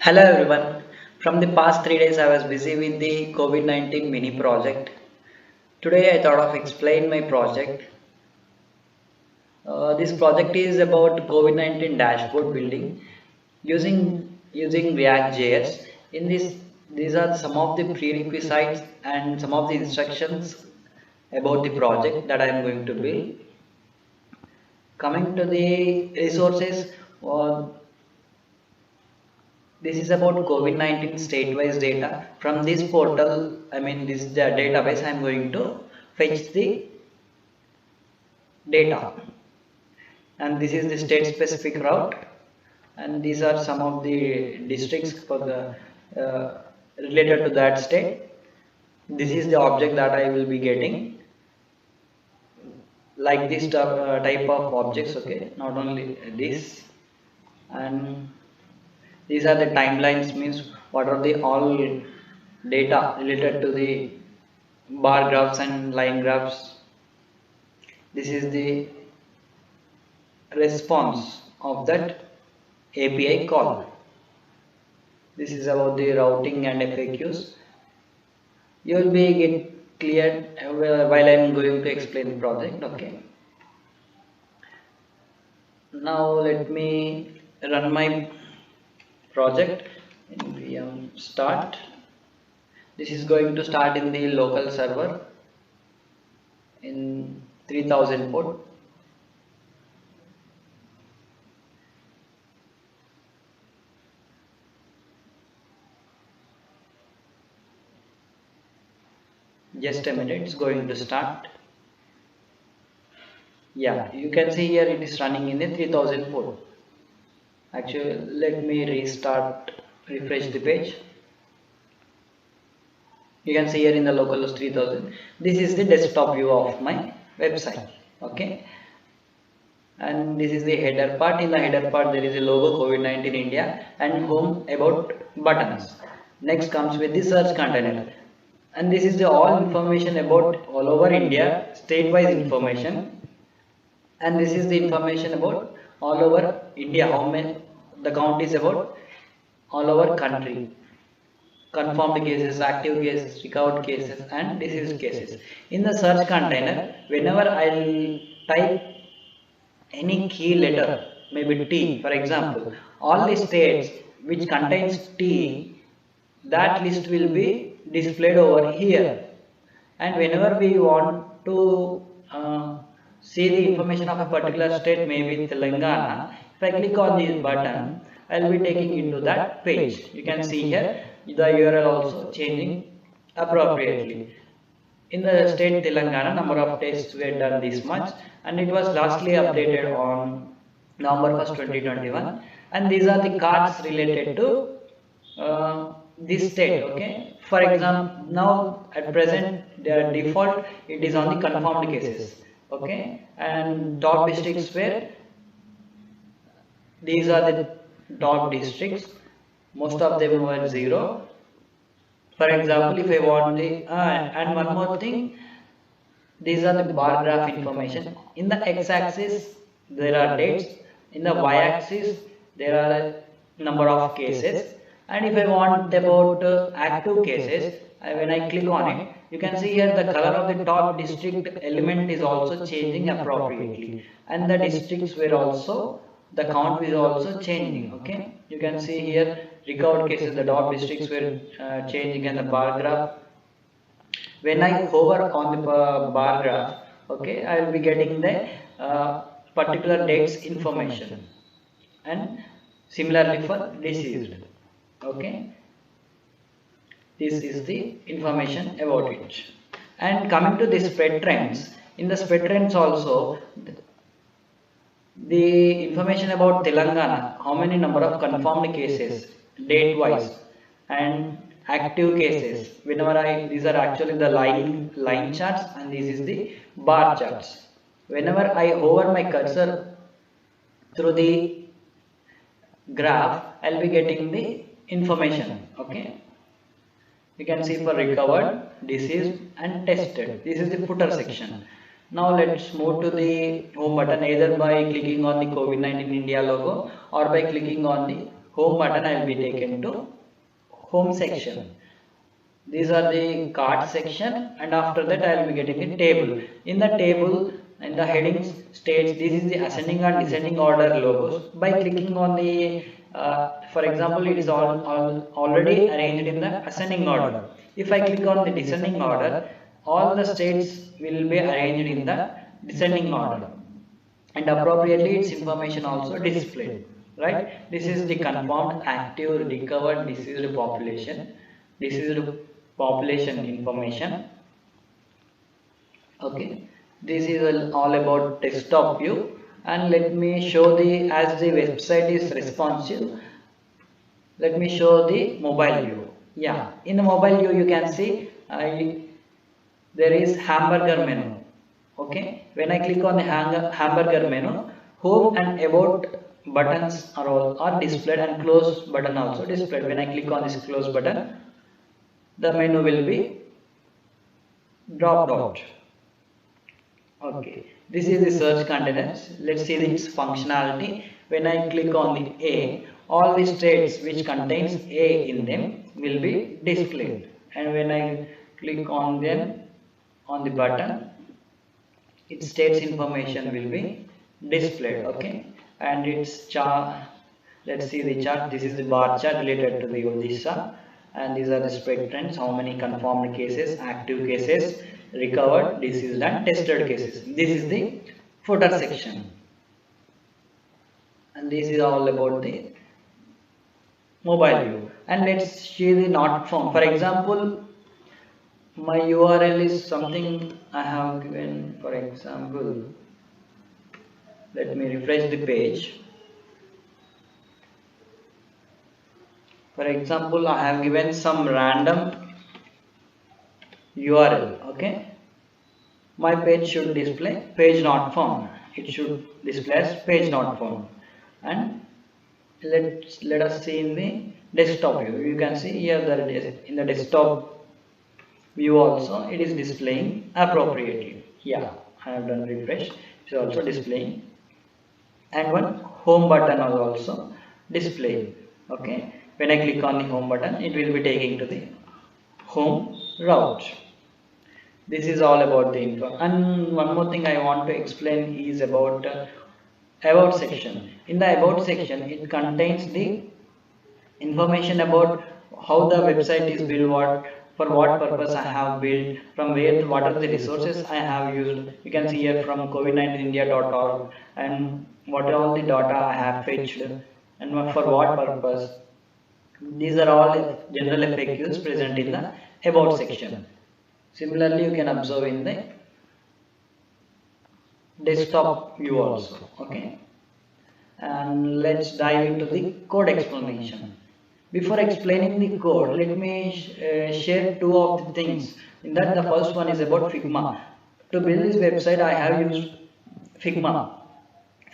Hello everyone. From the past 3 days I was busy with the Covid-19 mini project. Today I thought of explain my project. This project is about Covid-19 dashboard building using React.js. In this, these are some of the prerequisites and some of the instructions about the project that I am going to build. Coming to the resources, uh, this is about Covid-19 state-wise data. From this portal, this database, I am going to fetch the data. And this is the state-specific route. And these are some of the districts for the related to that state. This is the object that I will be getting. Like this type of objects, okay, not only this. And these are the timelines, means what are the all data related to the bar graphs and line graphs. This is the response of that API call. This is about the routing and FAQs. You will be get clear while I am going to explain the project. Okay. Now let me run my project in VM start. This is going to start in the local server in 3000 port. Just a minute, it's going to start. Yeah, you can see here it is running in the 3000 port. Actually, let me refresh the page. You can see here in the localhost 3000. This is the desktop view of my website. Okay. And this is the header part. In the header part, there is a logo Covid-19 India and home about buttons. Next comes with the search container. And this is the all information about all over India, state-wise information. And this is the information about all over India, how many the count is about all over country. Confirmed cases, active cases, recovered cases, and diseased cases. In the search container, whenever I'll type any key letter, maybe T, for example, all the states which contains T, that list will be displayed over here. And whenever we want to see the information of a particular state, maybe Telangana, if I click on this button, I will be taking into that page. You can see here the URL also changing appropriately. In the state Telangana, number of tests were done this much, and it was lastly updated on November 1st, 2021. And these are the cards related to this state. Okay. For example, now at present their default it is on the confirmed cases. Okay, and top districts where these are the top districts. Most of them were 0. For example, if I want the and one more thing, these are the bar graph information. In the x-axis there are dates. In the y-axis there are a number of cases. And if I want about active cases, when I click on it, you can see here the color of the top district element is also changing appropriately, and the districts were also, the count is also changing. Okay, you can see here recovered cases, the top districts were changing, and the bar graph. When I hover on the bar graph, okay, I will be getting the particular dates information, and similarly for deceased. Okay, this is the information about it. And coming to the spread trends, in the spread trends also the information about Telangana, how many number of confirmed cases date wise, and active cases, whenever these are actually the line charts, and this is the bar charts. Whenever I hover my cursor through the graph, I'll be getting the information. Okay, you can see for recovered, deceased, and tested. This is the footer section. Now let's move to the home button, either by clicking on the Covid-19 India logo or by clicking on the home button, I will be taken to home section. These are the card section, and after that I will be getting a table. In the table, in the headings states this is the ascending and descending order logos. By clicking on the for example, it is already arranged in the ascending order. If I click on the descending order, all the states will be arranged in the descending order, and appropriately its information also displayed, right? This is the confirmed, active, recovered, deceased population. This is the population information. Okay, this is all about desktop view. And let me show the, as the website is responsive, let me show the mobile view. Yeah, in the mobile view you can see there is hamburger menu. Okay, when I click on the hamburger menu, home and about buttons are displayed, and close button also displayed. When I click on this close button, the menu will be dropped out. Okay, this is the search containers. Let's see its functionality. When I click on the A, all the states which contains A in them will be displayed, and when I click on them on the button, its states information will be displayed. Okay, and its chart, let's see the chart. This is the bar chart related to the Odisha, and these are the spread trends, how many confirmed cases, active cases, recovered, deceased and tested cases. This is the footer section, and this is all about the mobile view. And let's see the not found. For example, my URL is something I have given. For example, let me refresh the page. For example, I have given some random URL. Okay, my page should display page not found. It should display as page not found. And let us see in the desktop view. You can see here that in the desktop view also it is displaying appropriately. Yeah, I have done refresh. It is also displaying, and one home button is also displaying. Okay, when I click on the home button, it will be taking to the home route. This is all about the info. And one more thing I want to explain is about section. In the about section, it contains the information about how the website is built, for what purpose I have built, from where, what are the resources I have used. You can see here from Covid19India.org, and what are all the data I have fetched, and for what purpose. These are all general FAQs present in the about section. Similarly, you can observe in the desktop view also. Okay, and let's dive into the code explanation. Before explaining the code, let me share two of the things. In that, the first one is about Figma. To build this website, I have used Figma.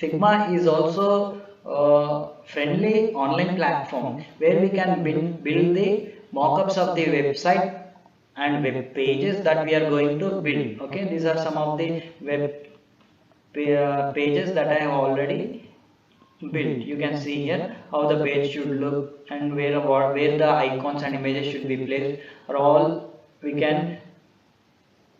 Figma is also a friendly online platform where we can build the mockups of the website and web pages that we are going to build. Okay, these are some of the web pages that I have already built. You can see here how the page should look, and where the icons and images should be placed, or all you can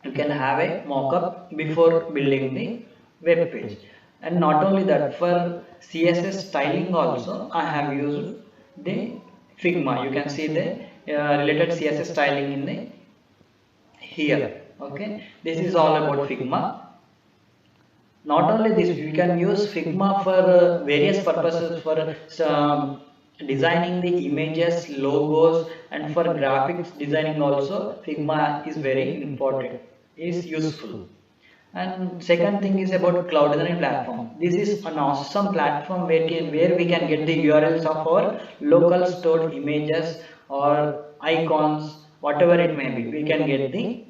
have a mockup before building the web page. And not only that, for CSS styling also I have used the Figma. You can see the related CSS styling in the here. Okay, this is all about Figma. Not only this, we can use Figma for various purposes, for designing the images, logos, and for graphics designing also. Figma is very important, is useful. And second thing is about cloudinary platform. This is an awesome platform where we can get the URLs of our local stored images or icons, whatever it may be. We can get the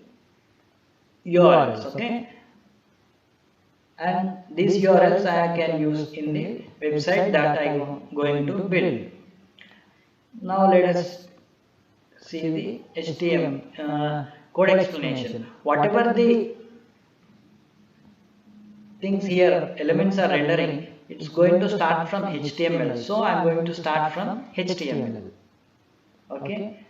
URLs. Okay, and these URLs I can use in the website that I am going to build. Now let us see the HTML code explanation. Whatever the things here elements are rendering, it's going to start from HTML. So I'm going to start from HTML. Okay.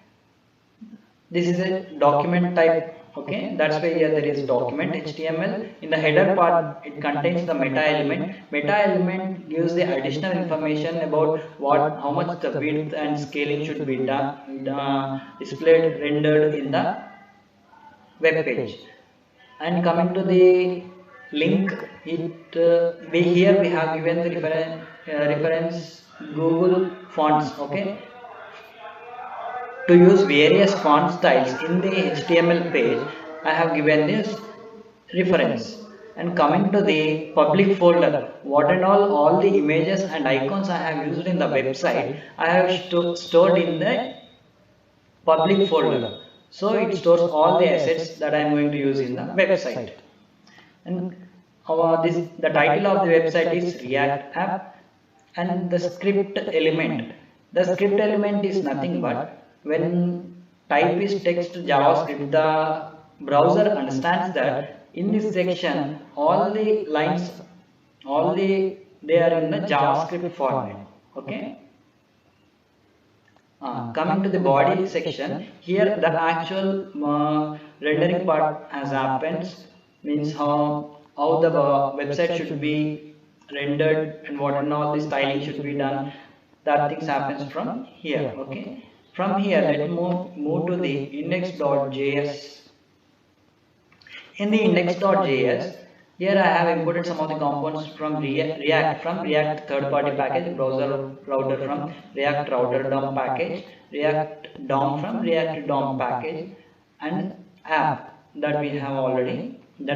This is a document type. Okay, that's why here there is document HTML. In the header part, it contains the meta element. Meta element gives the additional information about how much the width and scaling should be done, displayed, rendered in the web page. And coming to the link, here we have given the reference Google fonts. Okay, to use various font styles in the HTML page, I have given this reference. And coming to the public folder, what and all the images and icons I have used in the website, I have stored in the public folder. So it stores all the assets that I am going to use in the website. And the title of the website is React app, and the script element. The script element is nothing but when type is text JavaScript, the browser understands that in this section all the lines, they are in the JavaScript format. Okay. Coming to the body section, here the actual rendering part has happened, means how the website should be rendered and what and all the styling should be done. That things happens from here. Okay. From here, let me move to the index.js. In the index.js, here I have imported some of the components from React third-party package, browser router from React router DOM package, React DOM from React DOM package, and app that I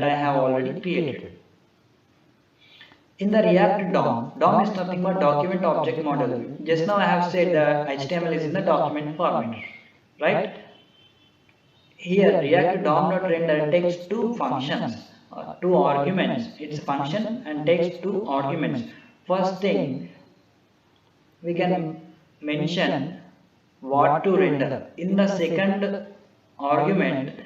have already created. In the React DOM is nothing but document object model. Just now I have said the HTML is in the document format, right? Here React DOM.render takes two functions, two arguments. It's a function and takes two arguments. First thing, we can mention what to render. In the second argument,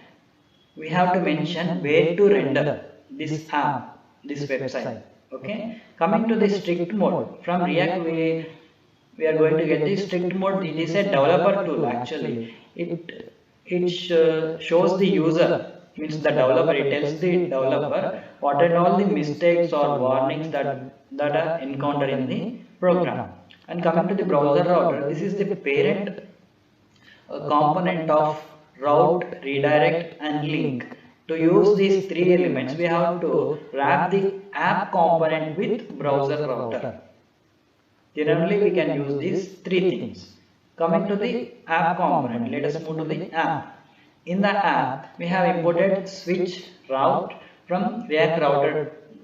we have to mention where to render this app, this website. Okay. Coming to the strict mode, from React we are going to get the strict mode. It is a developer tool actually. It shows the user, means the developer. It tells the developer what are all the mistakes or warnings that are encountered in the program. And coming to the browser router, this is the parent component of route, redirect, and link. To use these three elements, we have to wrap the app component with browser router. Generally, we can use these three things. Coming to the app component, let us move to the app. In the app, we have imported switch route from React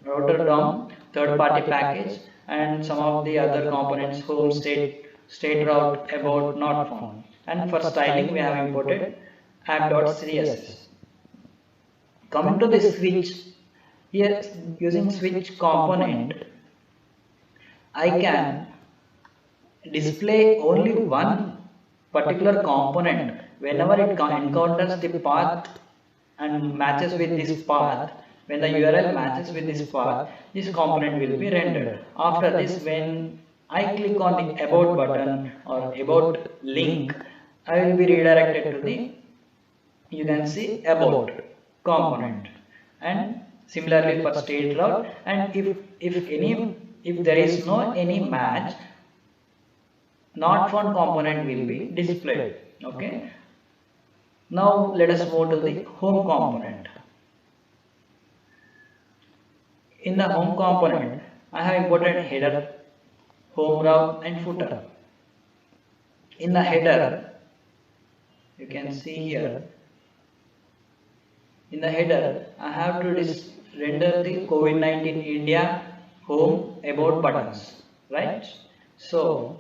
router DOM third-party package, and some of the other components, home, state route, about, not found. And for styling, we have imported app.css. Coming to the switch, here using switch component, I can display only one particular component whenever it encounters the path and matches with this path. When the URL matches with this path, this component will be rendered. After this, when I click on the about button or about link, I will be redirected to the, you can see, about component. And similarly for state route, and if there is no any match, not found component will be displayed. Okay. Now let us move to the home component. In the home component, I have imported header, home route, and footer. In the header, you can see here. In the header, I have to render the Covid19 India, home, about buttons, right? So,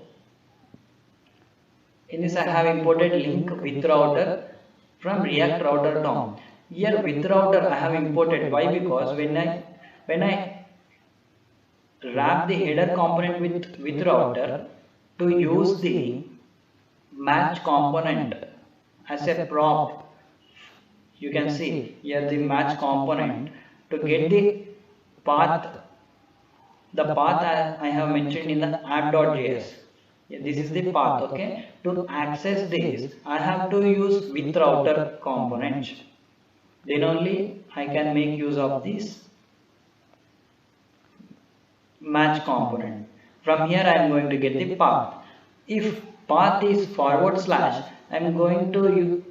in this I have imported link with router from React router DOM. Here with router I have imported. Why? Because when I wrap the header component with router, to use the match component as a prop, you can see here the match component, to get the path the path I have mentioned in the app.js. Yeah, this is the path. Okay, to access this I have to use with router component, then only I can make use of this match component. From here I am going to get the path. If path is forward slash, I am going to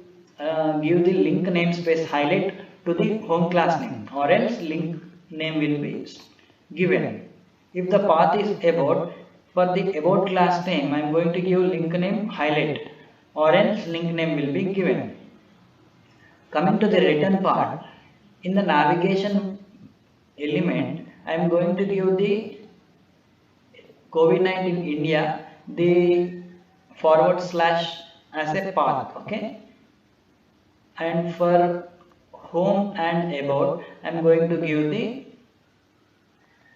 give the link namespace highlight to the home class name, or else link name will be given. If the path is about, for the about class name I am going to give link name highlight, or else link name will be given. Coming to the written part, in the navigation element I am going to give the Covid-19 India the forward slash as a path. Okay, and for home and about I am going to give the,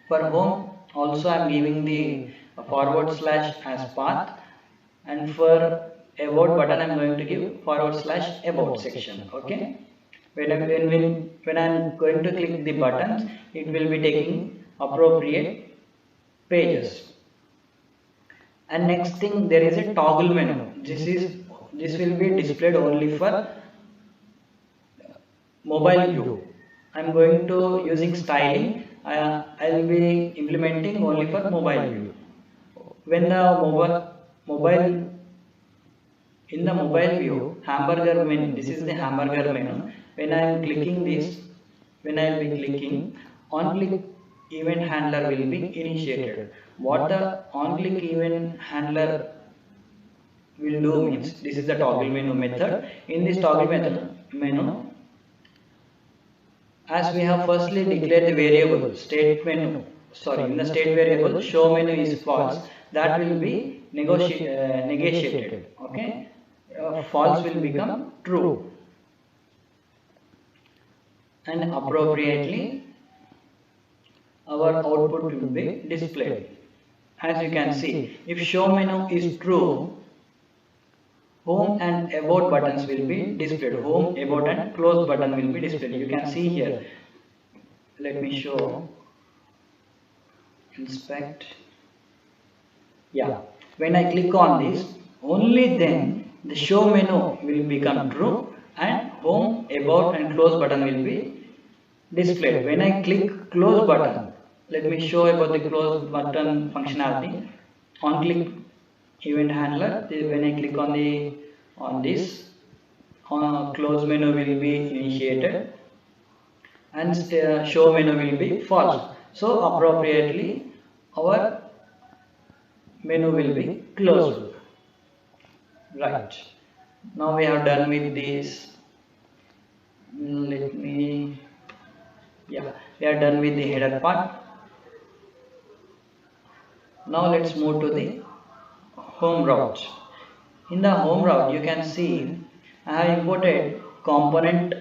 for home also I am giving the forward slash as path, and for about button I am going to give forward slash about section. Okay, when I am going to click the buttons, it will be taking appropriate pages. And next thing, there is a toggle menu. This will be displayed only for mobile view. I am going to using styling. I will be implementing only for mobile view. When the mobile in the mobile view, hamburger menu. This is the hamburger menu. When I am clicking this, when I will be clicking, on click event handler will be initiated. What the on click event handler will do means, this is the toggle menu method. In this toggle menu, as we have firstly declared the variable state menu, in the state variable show menu is false, that will be negotiated. Okay, false will become true, and appropriately our output will be displayed. As you can see, if show menu is true, home and about buttons will be displayed. Home, about and close button will be displayed. You can see here. Let me show. Inspect. Yeah. When I click on this, only then the show menu will become true and home, about and close button will be displayed. When I click close button, let me show about the close button functionality. On click event handler, when I click on this, close menu will be initiated and show menu will be false. So appropriately our menu will be closed. Right. Now we have done with this. We are done with the header part. Now let's move to the home route. In the home route, you can see I have imported component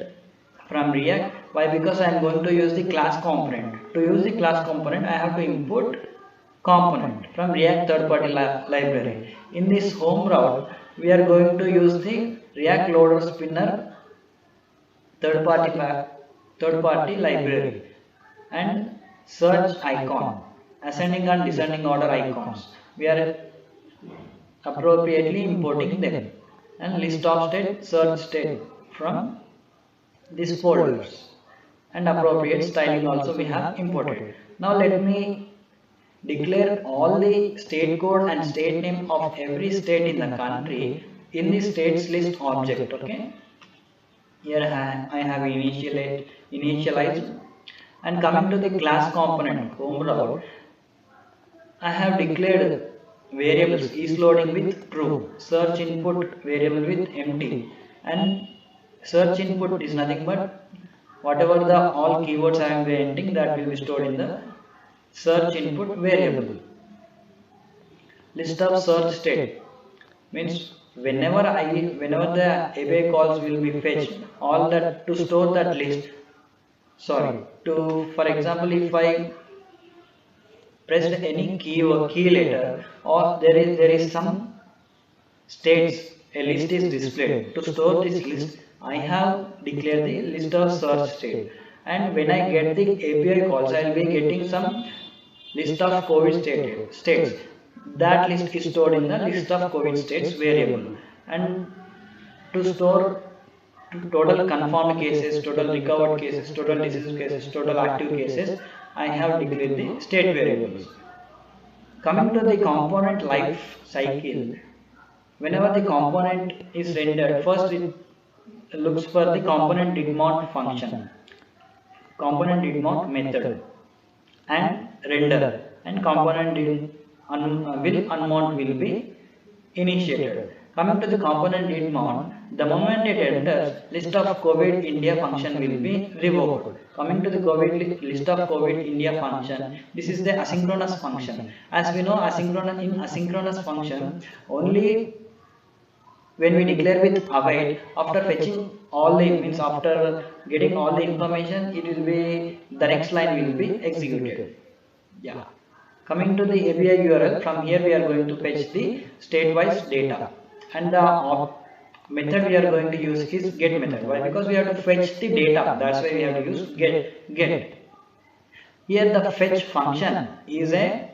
from React. Why? Because I am going to use the class component. To use the class component, I have to import component from React third-party library. In this home route, we are going to use the React loader spinner third-party library and search icon, ascending and descending order icons. We are appropriately importing them, and list of state, search state from these folders, and appropriate styling also we have imported. Now let me declare all the state code and state name of every state in the country in the states list object. Okay, here I have initialized, and coming to the class component home route, I have declared variables is loading with true, search input variable with empty, and search input is nothing but whatever the all keywords I am entering, that will be stored in the search input variable. List of search state means whenever the API calls will be fetched, all that to store that list. For example, if I pressed any key letter, or there is some states, a list is displayed. To store this list, I have declared the list of search state, and when I get the API calls, I will be getting some list of COVID states. That list is stored in the list of COVID states variable. And to store total confirmed cases, total recovered cases, total disease cases, total active cases, I have declared the state variables. Coming to the component life cycle, whenever the component is rendered, first it looks for the component did mount function, component did mount method, and render, and component did will unmount will be initiated. Coming to the component did mount, the moment it enters, list of COVID India function will be revoked. Coming to the list of COVID India function, this is the asynchronous function. As we know, asynchronous function, only when we declare with await, after fetching all the means after getting all the information, it will be the next line will be executed. Yeah. Coming to the API URL, from here we are going to fetch the state-wise data, and the method we are going to use is get method. Why? Because we have to fetch the data. That's why we have to use get. Here the fetch function is a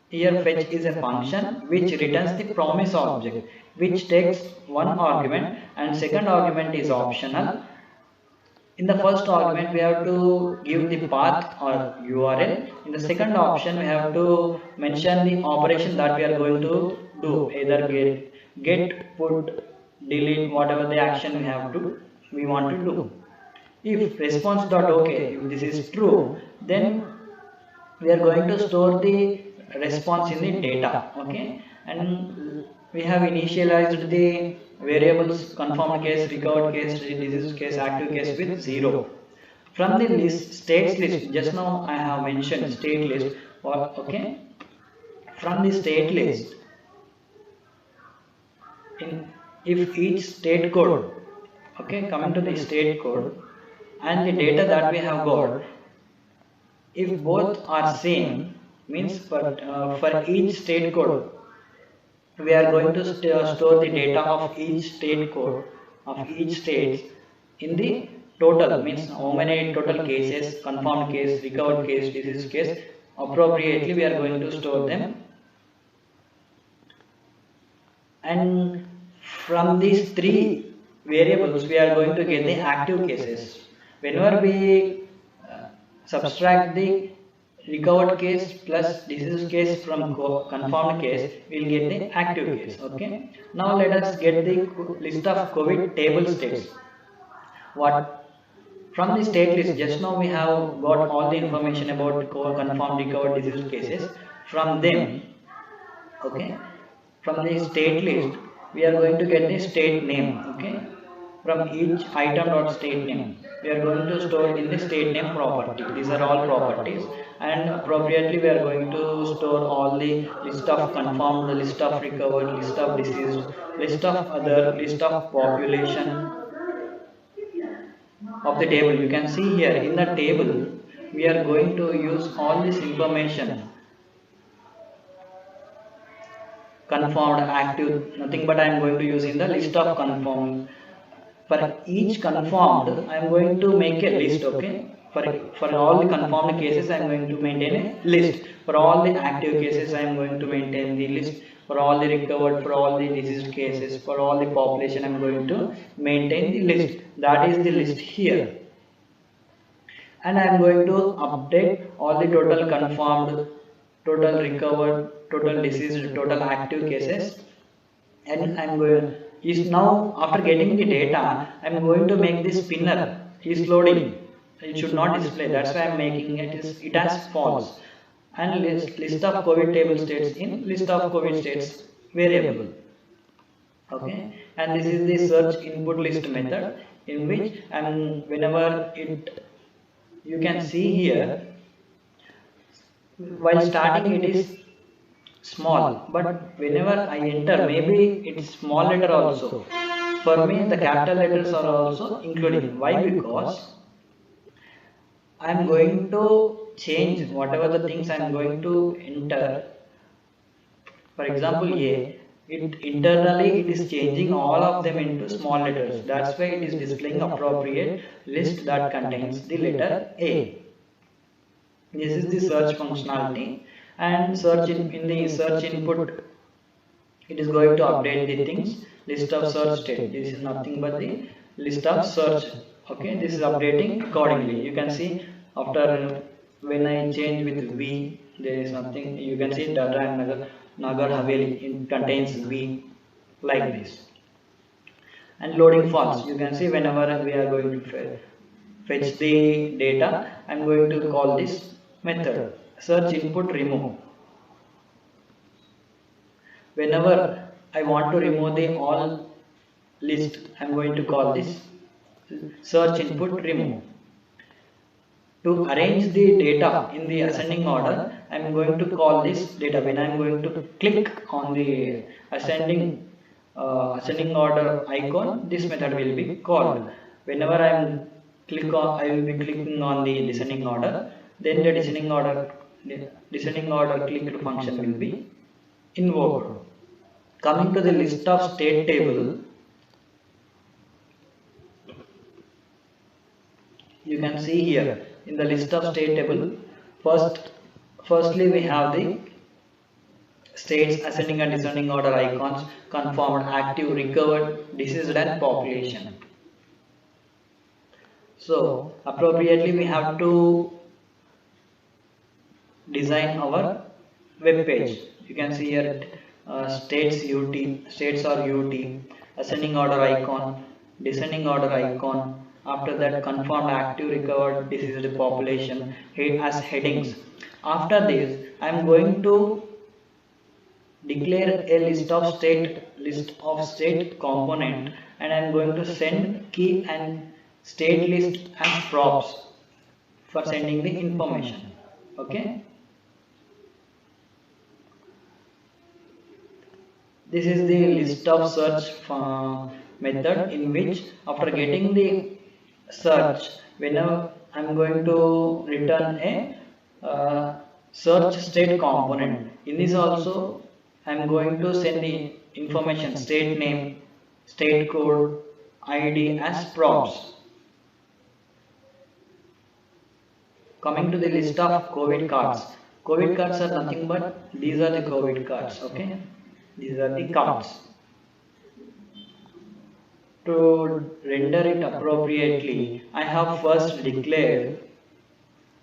fetch is a function which returns the promise object, which takes one argument, and second argument is optional. In the first argument we have to give the path or URL. In the second option we have to mention the operation that we are going to do, either get, put, delete, whatever the action we want to do. If response.ok, if this is true, then we are going to store the response in the data. Okay, and we have initialized the variables confirmed case, recovered case, disease case, active case with 0. From the states list, just now I have mentioned state list. Okay, from the state list, if each state code, okay, coming to the state code and the data that we have got, if both are same, means for each state code we are going to store the data of each state code of each state in the total, means how many total cases, confirmed case, recovered case, disease case, appropriately we are going to store them. And from these three variables we are going to get the active cases. Whenever we subtract the recovered case plus disease case from confirmed case, we will get the active case. Okay. Now let us get the list of COVID table states. What from the state list, just now we have got all the information about confirmed, recovered, disease cases. From them, okay, from the state list we are going to get the state name. Okay, from each item dot state name we are going to store in the state name property. These are all properties, and appropriately we are going to store all the list of confirmed, the list of recovered, list of deceased, list of other, list of population of the table. You can see here in the table we are going to use all this information, confirmed, active, nothing but I am going to use in the list of confirmed. For each confirmed I am going to make a list. Okay, for all the confirmed cases I am going to maintain a list. For all the active cases I am going to maintain the list. For all the recovered, for all the diseased cases, for all the population I am going to maintain the list. That is the list here. And I am going to update all the total confirmed, total recovered, total diseased, total active cases. And I am going is now after getting the data I am going to make this spinner is loading. It should not display, that's why I am making it as false, and list of COVID table states in list of COVID states variable. Okay, and this is the search input list method, in which and whenever you can see here while starting it is small, but whenever I enter maybe it's small letter also. For me the capital letters are also included. Why? Because I am going to change whatever the things I am going to enter. For example, A, internally it is changing all of them into small letters. That's why it is displaying appropriate list that contains the letter A. This is the search functionality, and in the search input, it is going to update the things. List of search state, this is nothing but the list of search. Okay, this is updating accordingly. You can see after when I change with V, there is nothing. You can see Data and Nagar Haveli, it contains V like this. And loading false, you can see whenever we are going to fetch the data, I am going to call this method search input remove. Whenever I want to remove the all list, I am going to call this search input remove. To arrange the data in the ascending order, I am going to call this data. When I am going to click on the ascending order icon, this method will be called. Whenever I will be clicking on the descending order, then the descending order clicked function will be invoked. Coming to the list of state table, you can see here in the list of state table, firstly we have the states, ascending and descending order icons, confirmed, active, recovered, deceased and population. So appropriately we have to design our web page. You can see here states are UT, ascending order icon, descending order icon. After that, confirmed, active, recovered, deceased, population as headings. After this, I am going to declare a list of state component, and I am going to send key and state list as props for sending the information. Okay. This is the list of search method, in which after getting the search, whenever I am going to return a search state component. In this also I am going to send the information state name, state code, ID as props. Coming to the list of COVID cards. COVID cards are nothing but these are the COVID cards. Okay, these are the cards. To render it appropriately, I have first declared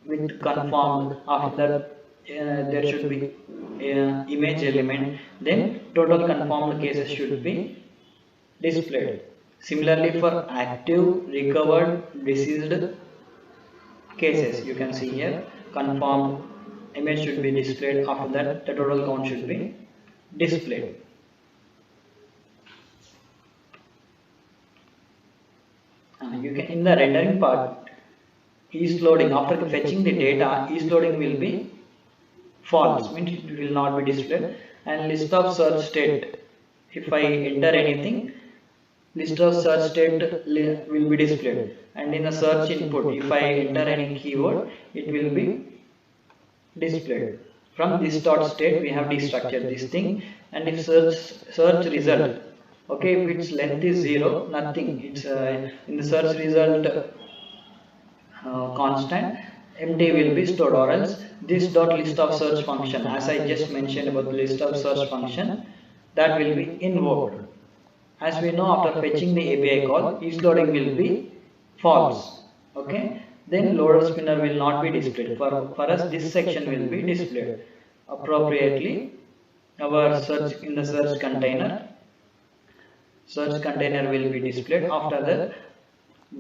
with confirmed. After that, there should be image element. Then total confirmed cases should be displayed. Similarly, for active, recovered, deceased cases, you can see here confirmed image should be displayed. After that, the total count should be displayed. You can, in the rendering part, east loading, after fetching the data, east loading will be false, means it will not be displayed. And list of search state, if I enter anything, list of search state will be displayed. And in the search input, if I enter any keyword, it will be displayed. From this dot state, we have destructured this thing. And if search result, okay, if its length is 0, nothing, it's in the search result constant, empty will be stored, or else this dot list of search function, as I just mentioned about the list of search function, that will be invoked. As we know, after fetching the API call, each loading will be false. Okay, then loader spinner will not be displayed. For us, this section will be displayed appropriately. Our search in the search container will be displayed. After that,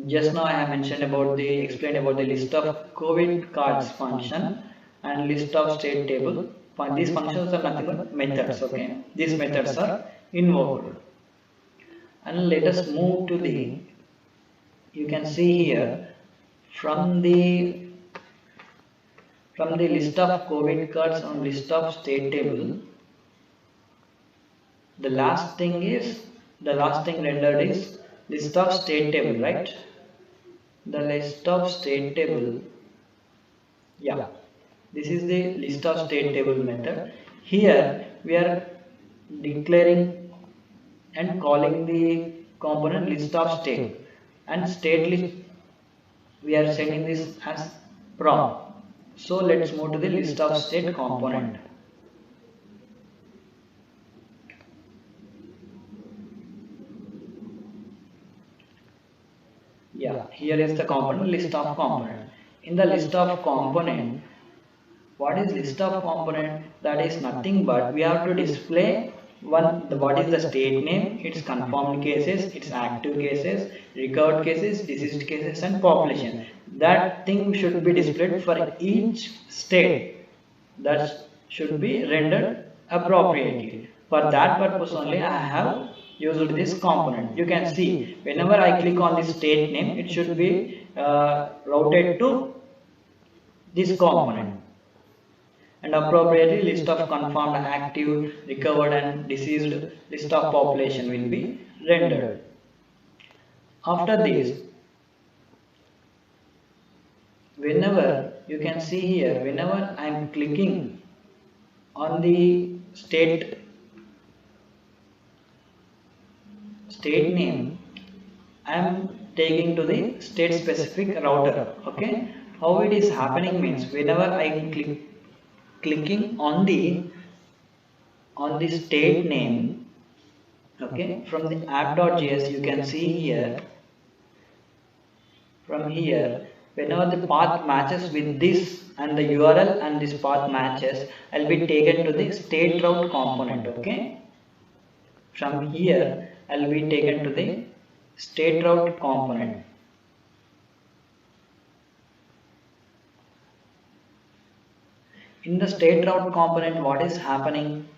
just now I have explained about the list of COVID cards function and list of state table. These functions are nothing but methods. Okay, these methods are invoked. And let us move to the, you can see here, from the list of COVID cards and list of state table, the last thing rendered is list of state table, right? The list of state table, yeah, this is the list of state table method. Here we are declaring and calling the component list of state, and state list we are sending this as prop. So let's move to the list of state component. Yeah, here is the component list of component. In the list of component, what is list of component? That is nothing but we have to display what is the state name, its confirmed cases, its active cases, recovered cases, deceased cases, and population. That thing should be displayed for each state. That should be rendered appropriately. For that purpose only I have used this component. You can see whenever I click on the state name, it should be routed to this component, and appropriately list of confirmed, active, recovered and deceased, list of population will be rendered. After this, whenever you can see here, whenever I am clicking on the state name, I am taking to the state specific router. Okay, how it is happening means whenever I clicking on the state name, okay, from the app.js you can see here, from here whenever the path matches with this and the URL and this path matches, I'll be taken to the state route component. Okay, from here I'll be taken to the state route component. In the state route component, what is happening?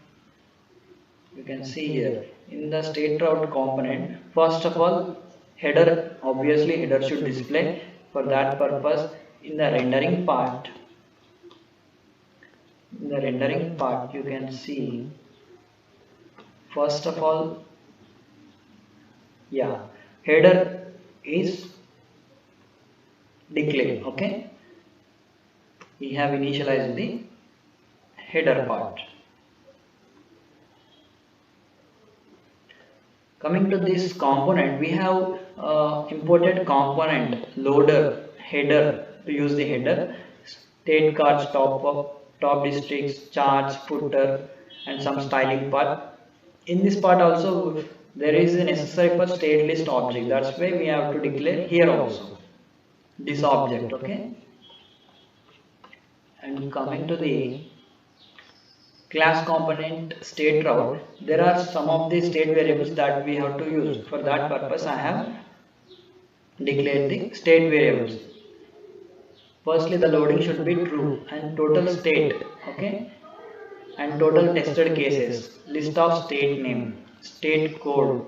You can see here in the state route component, first of all, header, obviously header should display. For that purpose, in the rendering part, you can see first of all, yeah, header is declared. Okay, we have initialized the header part. Coming to this component, we have imported component loader header to use the header, state cards, top districts, charts, footer, and some styling part. In this part also there is a necessary for state list object. That's why we have to declare here also this object. Okay, and coming to the class component state route, there are some of the state variables that we have to use. For that purpose I have declared the state variables. Firstly, the loading should be true and total state, okay, and total tested cases, list of state name, state code,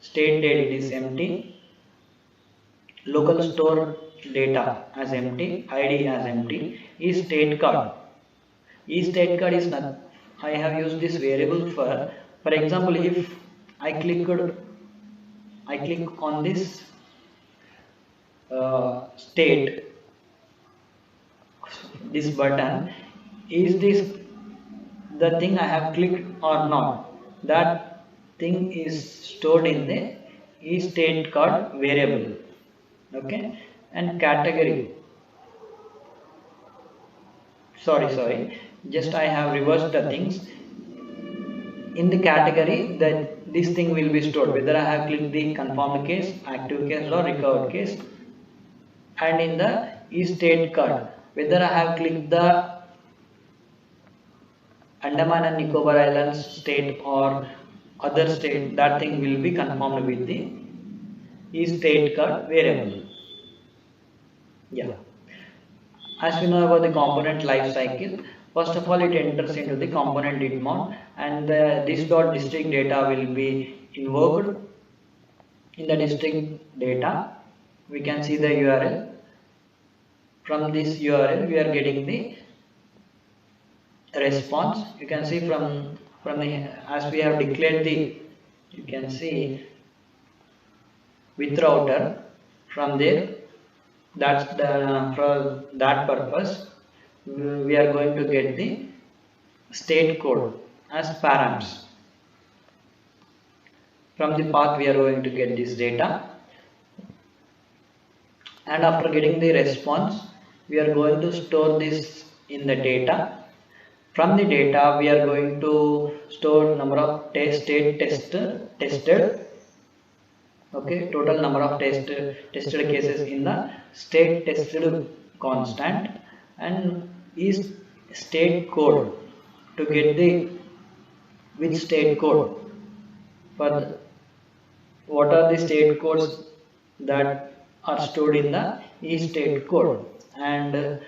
state date is empty, local store data as empty, ID as empty, is state card. State card is not, I have used this variable for example, if I click on this state, this button, is this the thing I have clicked or not? That thing is stored in the state card variable. Okay, and category. Sorry, just I have reversed the things. In the category, that this thing will be stored, whether I have clicked the confirmed case, active case or recovered case, and in the state card, whether I have clicked the Andaman and Nicobar Islands state or other state, that thing will be confirmed with the state card variable. Yeah. As we know about the component life cycle, first of all it enters into the component did mount, and this dot district data will be invoked. In the district data, we can see the URL. From this URL, we are getting the response. You can see from the, as we have declared the, you can see with router, from there, that's the, for that purpose we are going to get the state code as params. From the path we are going to get this data, and after getting the response, we are going to store this in the data. From the data, we are going to store number of tested, okay, total number of tested cases in the state tested constant, and is state code to get the which state code for the, what are the state codes that are stored in the state code, and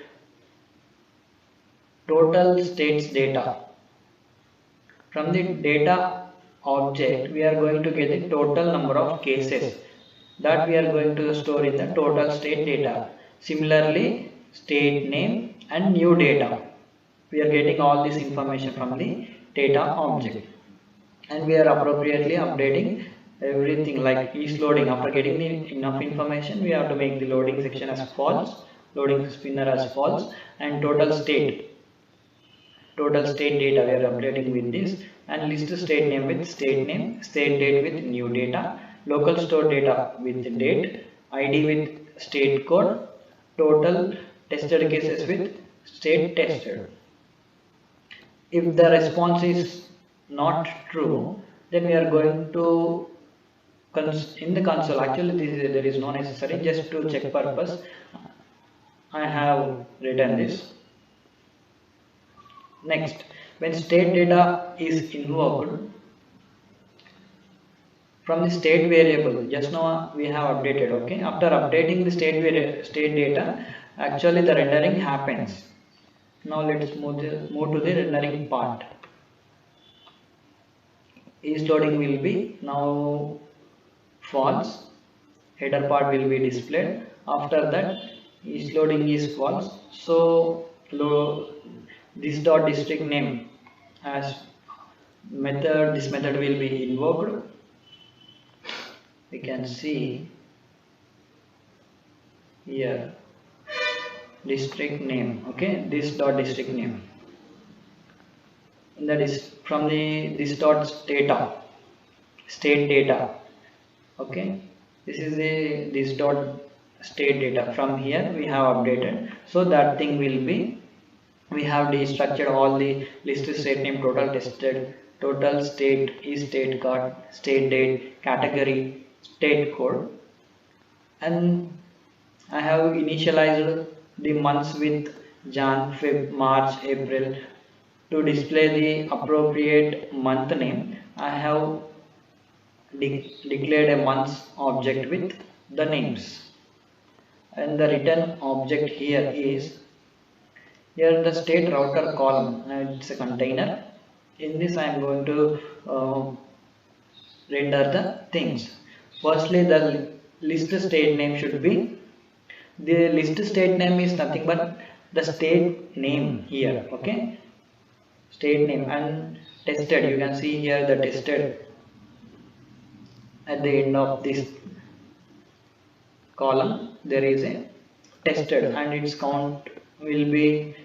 total states data. From the data object, we are going to get the total number of cases that we are going to store in the total state data. Similarly, state name and new data. We are getting all this information from the data object, and we are appropriately updating everything like each loading. After getting the enough information, we have to make the loading section as false, loading spinner as false, and total state data we are updating with this, and list state name with state name, state date with new data, local store data with date, ID with state code, total tested cases with state tested. If the response is not true, then we are going to in the console. Actually, there is no necessary, just to check purpose I have written this. Next, when state data is invoked from the state variable, just now we have updated, okay. After updating the state data, actually the rendering happens. Now let's move to the rendering part. Each loading will be now false, header part will be displayed. After that, each loading is false, so this dot district name as method, this method will be invoked. We can see here district name, okay, this dot district name, that is from the this dot state data, okay. This is the this dot state data. From here we have updated, so that thing will be, we have destructured all the list state name, total tested, total state, state card, state date, category, state code, and I have initialized the months with Jan, Feb, March, April. To display the appropriate month name, I have declared a months object with the names, and the return object here is here the state router column. It's a container. In this I am going to render the things. Firstly, the list state name should be, the list state name is nothing but the state name here, okay, state name, and tested, you can see here the tested at the end of this column there is a tested, and its count will be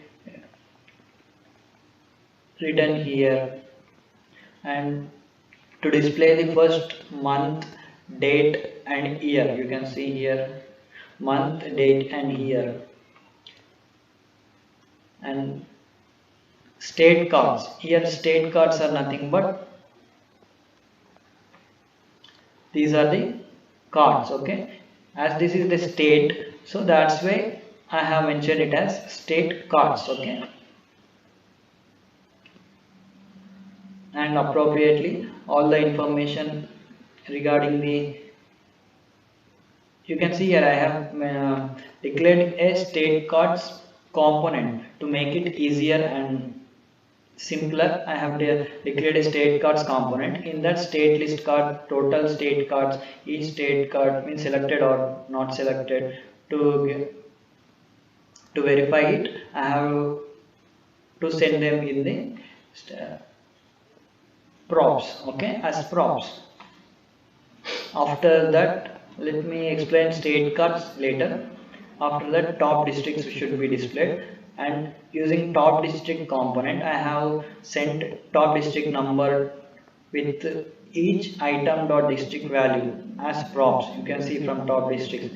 written here. And to display the first month, date and year, you can see here month, date and year, and state cards. Here state cards are nothing but these are the cards, okay. As this is the state, so that's why I have mentioned it as state cards, okay. And appropriately all the information regarding the, you can see here I have declared a state cards component to make it easier and simpler. I have declared a state cards component. In that state list card, total state cards, each state card means selected or not selected. To verify it, I have to send them in the props, okay, as props. After that, let me explain state cards later. After that, top districts should be displayed, and using top district component I have sent top district number with each item dot district value as props. You can see from top districts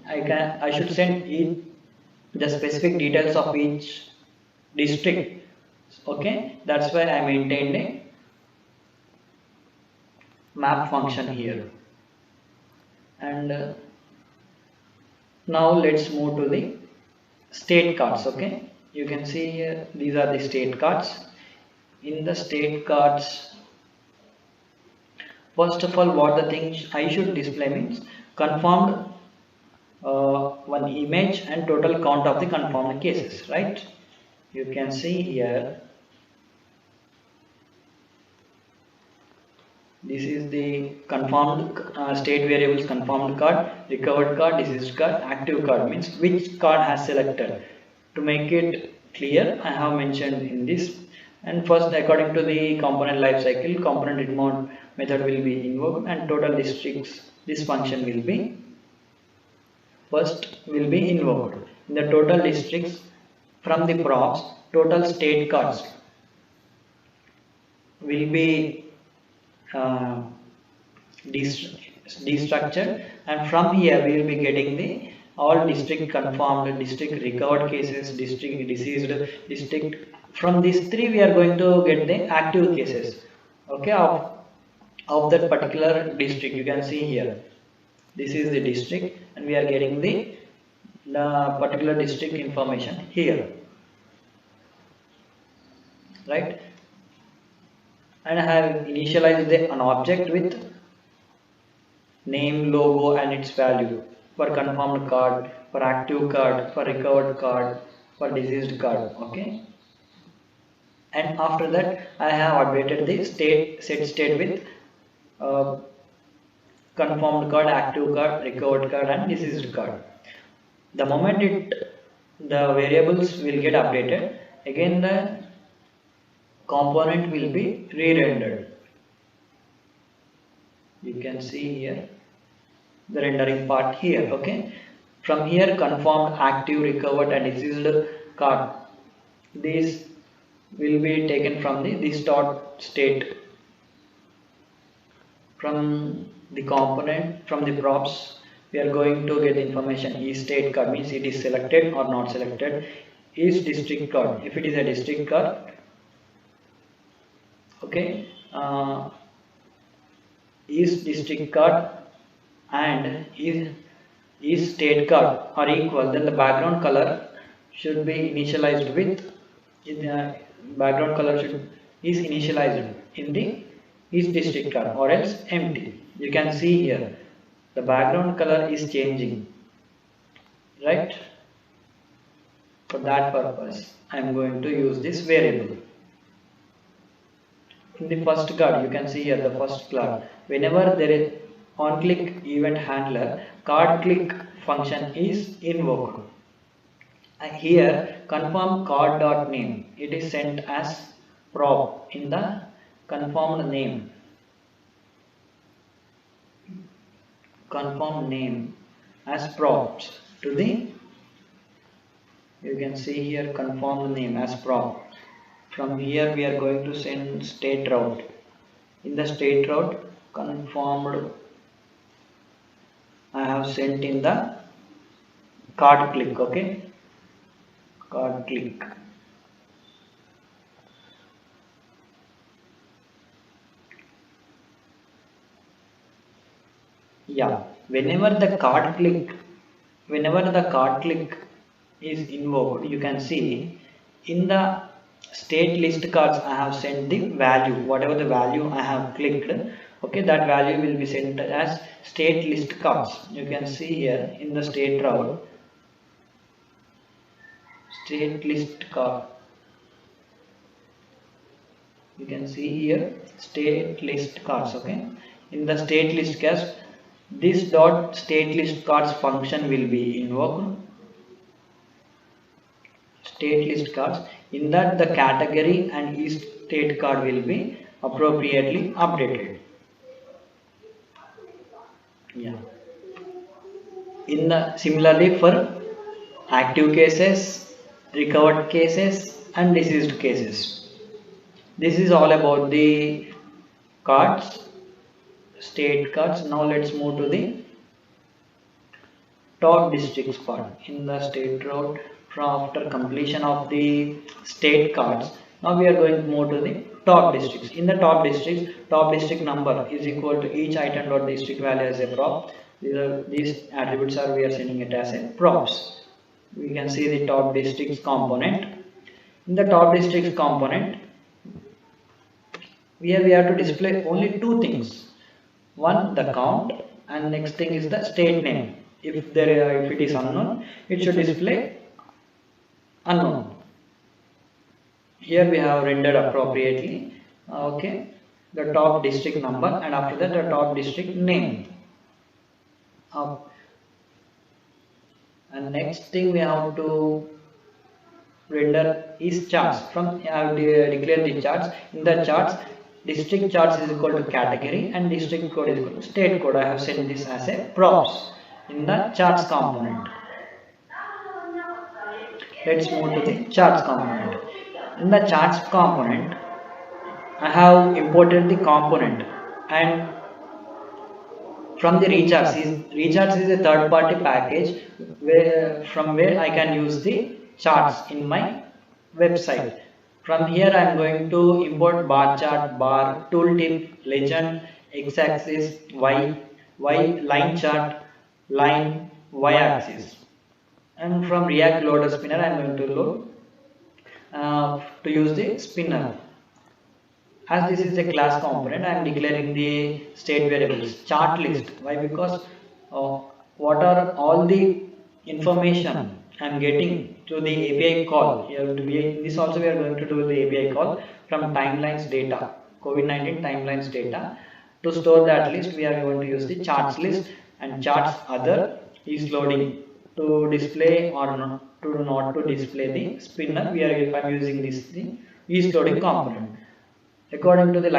I should send the specific details of each district. Okay, that's why I maintained a map function here. And now let's move to the state cards. Okay, you can see here these are the state cards. In the state cards, first of all, what the things I should display means confirmed one image and total count of the confirmed cases, right? You can see here this is the confirmed state variables confirmed card, recovered card, deceased card, active card means which card has selected. To make it clear, I have mentioned in this. And first, according to the component life cycle, component remote method will be invoked and total districts, this function will be invoked. In the total districts from the props, total state cards will be destructured, and from here we will be getting the all district confirmed, district recovered cases, district deceased, district. From these three we are going to get the active cases, okay, of that particular district. You can see here this is the district and we are getting the particular district information here, right? And I have initialized an object with name, logo and its value for confirmed card, for active card, for recovered card, for deceased card. Okay, and after that I have updated the set state with confirmed card, active card, recovered card and deceased card. The moment the variables will get updated, again the component will be re-rendered. You can see here the rendering part here. Okay, from here confirmed, active, recovered and deceased card, these will be taken from this dot state. From the component, from the props, we are going to get information. Is state card means it is selected or not selected. Is district card, if it is a district card, okay, is district card and is state card are equal, then the background color should be initialized with background color is initialized in the is district card or else empty. You can see here the background color is changing, right? For that purpose I am going to use this variable. In the first card, you can see here the first card, whenever there is on click event handler, card click function is invoked. Here confirm card dot name, it is sent as prop in the confirmed name. Confirmed name as props to the, you can see here confirmed name as prop. From here we are going to send state route. In the state route confirmed I have sent in the card click. Okay, card click. Yeah, whenever the card click is invoked, you can see in the state list cards I have sent the value, whatever the value I have clicked, okay, that value will be sent as state list cards. You can see here in the state route state list card, you can see here state list cards. Okay, in the state list cards this dot state list cards function will be invoked. State list cards, in that the category and each state card will be appropriately updated. Yeah, in the similarly for active cases, recovered cases and deceased cases. This is all about the cards, state cards. Now let's move to the top districts part. In the state route after completion of the state cards, now we are going to move to the top districts. In the top districts, top district number is equal to each item dot district value as a prop. These attributes are we are sending it as a props. We can see the top districts component. In the top districts component, here we have to display only two things. One, the count, and next thing is the state name. If it is unknown, it should display unknown. Here we have rendered appropriately. Okay, the top district number, and after that the top district name. And next thing we have to render is charts. From I have declared the charts. In the charts, district charts is equal to category and district code is equal to state code. I have sent this as a props in the charts component. Let's move to the charts component. In the charts component, I have imported the component, and from the recharts is a third party package from where I can use the charts in my website. From here I am going to import bar chart, bar, tooltip, legend, x-axis, line chart, line, y-axis. And from React loader spinner I am going to load to use the spinner. As this is a class component, I am declaring the state variables chart list. Why? Because what are all the information I am getting to the API call. This also we are going to do the API call from timelines data, COVID-19 timelines data. To store that list, we are going to use the charts list, and charts other is loading to display or not to display the spinner. I am using this the is loading component. According to the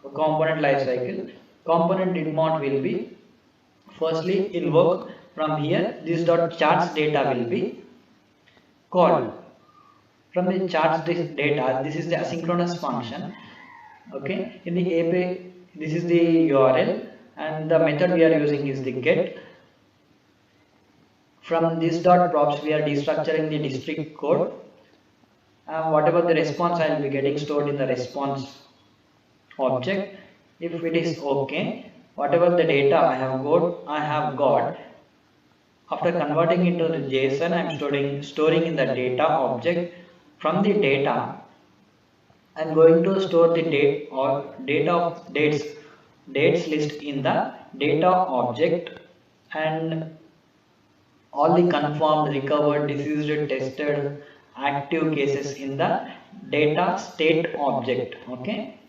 component lifecycle, component didmod will be firstly invoke. From here this dot charts data will be called. From the charts data, this is the asynchronous function. Okay, in the API this is the URL, and the method we are using is the get. From this dot props we are destructuring the district code. Whatever the response I will be getting stored in the response object. If it is okay, whatever the data I have got, after converting into the JSON, I am storing in the data object. From the data, I am going to store the date or dates list in the data object, and all the confirmed, recovered, deceased, tested, active cases in the data state object. Okay.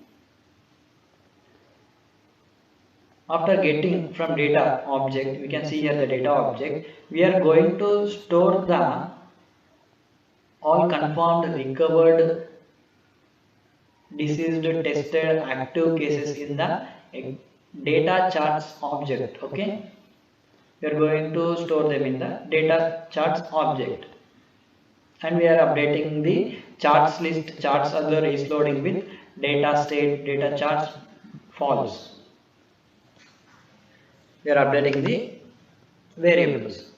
After getting from data object, we can see here the data object. We are going to store the all confirmed, recovered, deceased, tested, active cases in the data charts object. Okay. We are going to store them in the data charts object, and we are updating the charts list. Charts other is loading with data state, data charts false. We are updating the variables.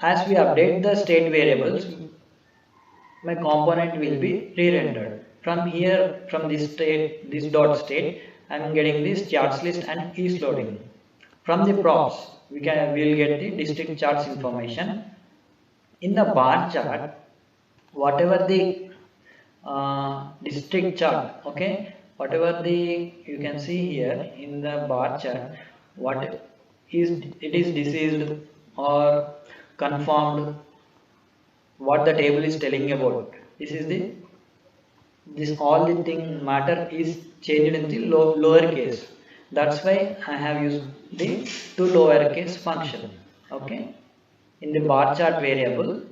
As we update the state variables, my component will be re-rendered. From here, from this dot state, I am getting this charts list and is loading. From the props, we will get the district charts information. In the bar chart, whatever the district chart, okay, whatever you can see here in the bar chart, what is it is deceased or confirmed, what the table is telling about. This all the thing matter is changed in the lowercase. That's why I have used the to lowercase function. Okay, in the bar chart variable,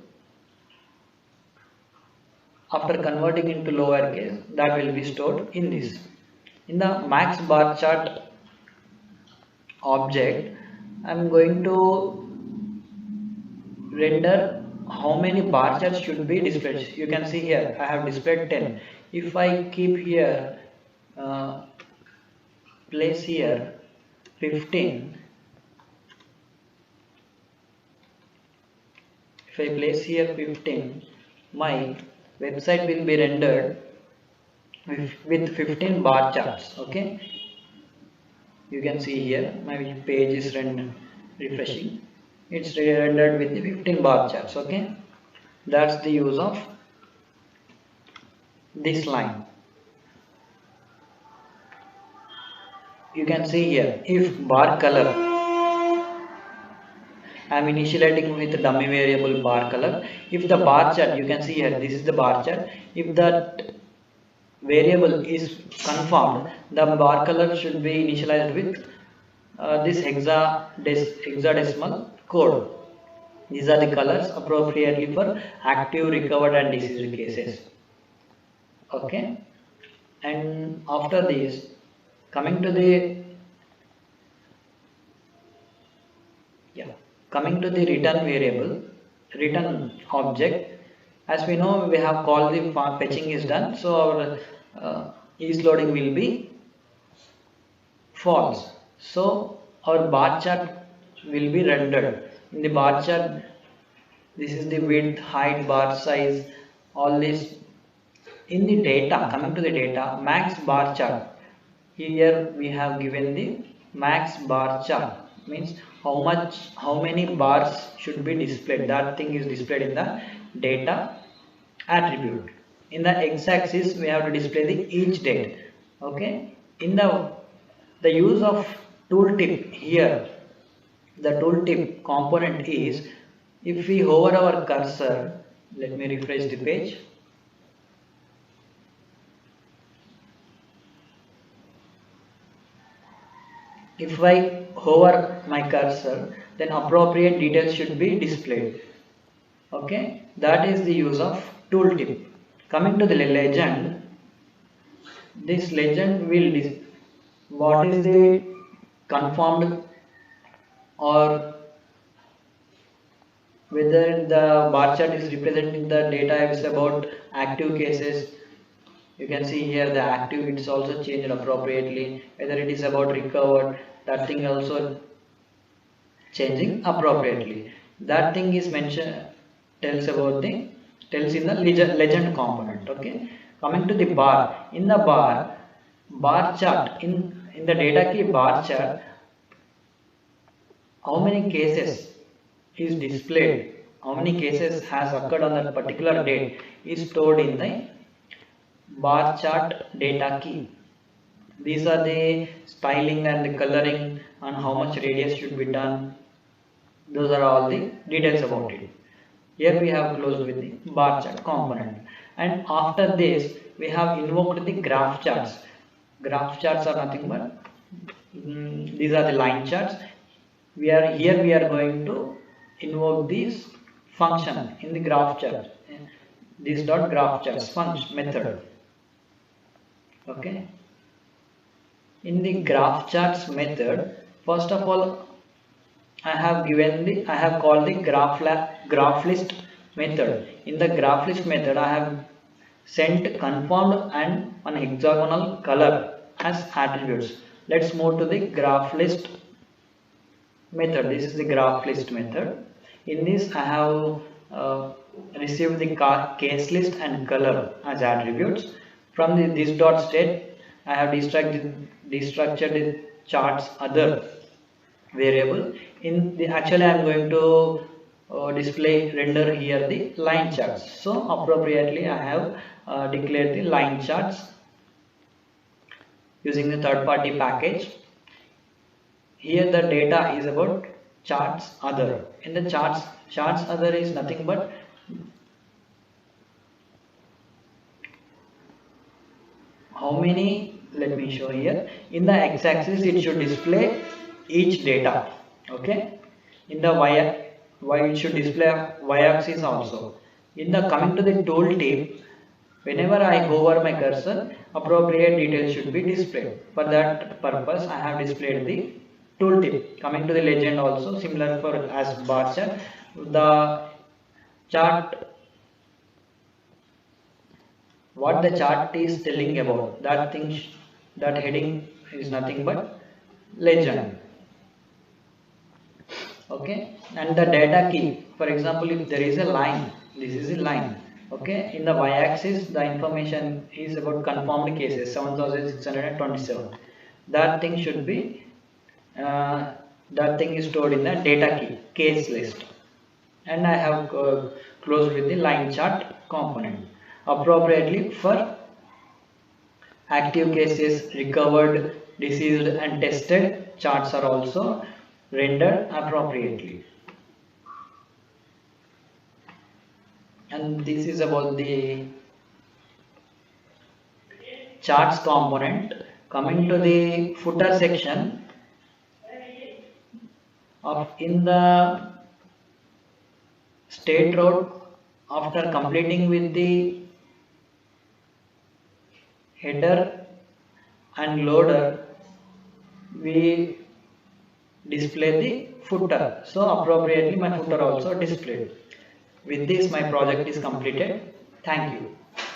after converting into lowercase, that will be stored in this. In the max bar chart object, I am going to render how many bar charts should be displayed. You can see here I have displayed 10. If I keep here place here 15, if I place here 15, my website will be rendered with 15 bar charts. Okay, you can see here my page is refreshing. It's rendered with the 15 bar charts. Okay, that's the use of this line. You can see here, if bar color, I am initializing with dummy variable bar color. If the bar chart, you can see here, this is the bar chart. If that variable is confirmed, the bar color should be initialized with this hexadecimal code. These are the colors appropriately for active, recovered and deceased cases. Okay, and after this, coming to the return variable, return object. As we know, we have called the fetching is done, so our is loading will be false. So our bar chart will be rendered. In the bar chart, this is the width, height, bar size, all this. In the data, coming to the data, max bar chart. Here we have given the max bar chart, means how many bars should be displayed. That thing is displayed in the data attribute. In the x-axis, we have to display the each date. Okay. In the use of tooltip here, the tooltip component is, if we hover our cursor, let me refresh the page. If I hover my cursor, then appropriate details should be displayed. Okay, that is the use of tooltip. Coming to the legend, this legend will what is the confirmed or whether the bar chart is representing the data is about active cases. You can see here the active, it's also changed appropriately. Whether it is about recovered, that thing also changing appropriately. That thing is mentioned, tells in the legend component. Okay, coming to the bar, in the bar chart, in the data key bar chart, how many cases is displayed, how many cases has occurred on that particular date is stored in the bar chart data key. These are the styling and the coloring and how much radius should be done. Those are all the details about it. Here we have closed with the bar chart component, and after this we have invoked the graph charts. Graph charts are nothing but these are the line charts. We are going to invoke this function in the graph chart. This dot graph charts function method. Okay. In the graph charts method, first of all, I have called the graph list method. In the graph list method, I have sent confirmed and an hexagonal color as attributes. Let's move to the graph list method. This is the graph list method. In this, I have received the case list and color as attributes. From this dot state, I have destructured the charts other variable. Actually I am going to render here the line charts. So appropriately I have declared the line charts using the third-party package. Here the data is about charts other. In the charts other is nothing but how many, let me show here. In the x-axis it should display each data. Okay. In the y it should display y-axis also. In the coming to the tooltip, whenever I hover my cursor, appropriate details should be displayed. For that purpose, I have displayed the tooltip. Coming to the legend also, similar for as bar chart. The chart, what the chart is telling about, that thing, that heading is nothing but legend. Okay, and the data key, for example, if there is a line, this is a line. Okay, in the y-axis the information is about confirmed cases 7627. That thing should be that thing is stored in the data key case list, and I have closed with the line chart component. Appropriately for active cases, recovered, deceased and tested, charts are also rendered appropriately. And this is about the charts component. Coming to the footer section, in the state road, after completing with the header and loader, we display the footer. So appropriately my footer also displayed. With this my project is completed. Thank you.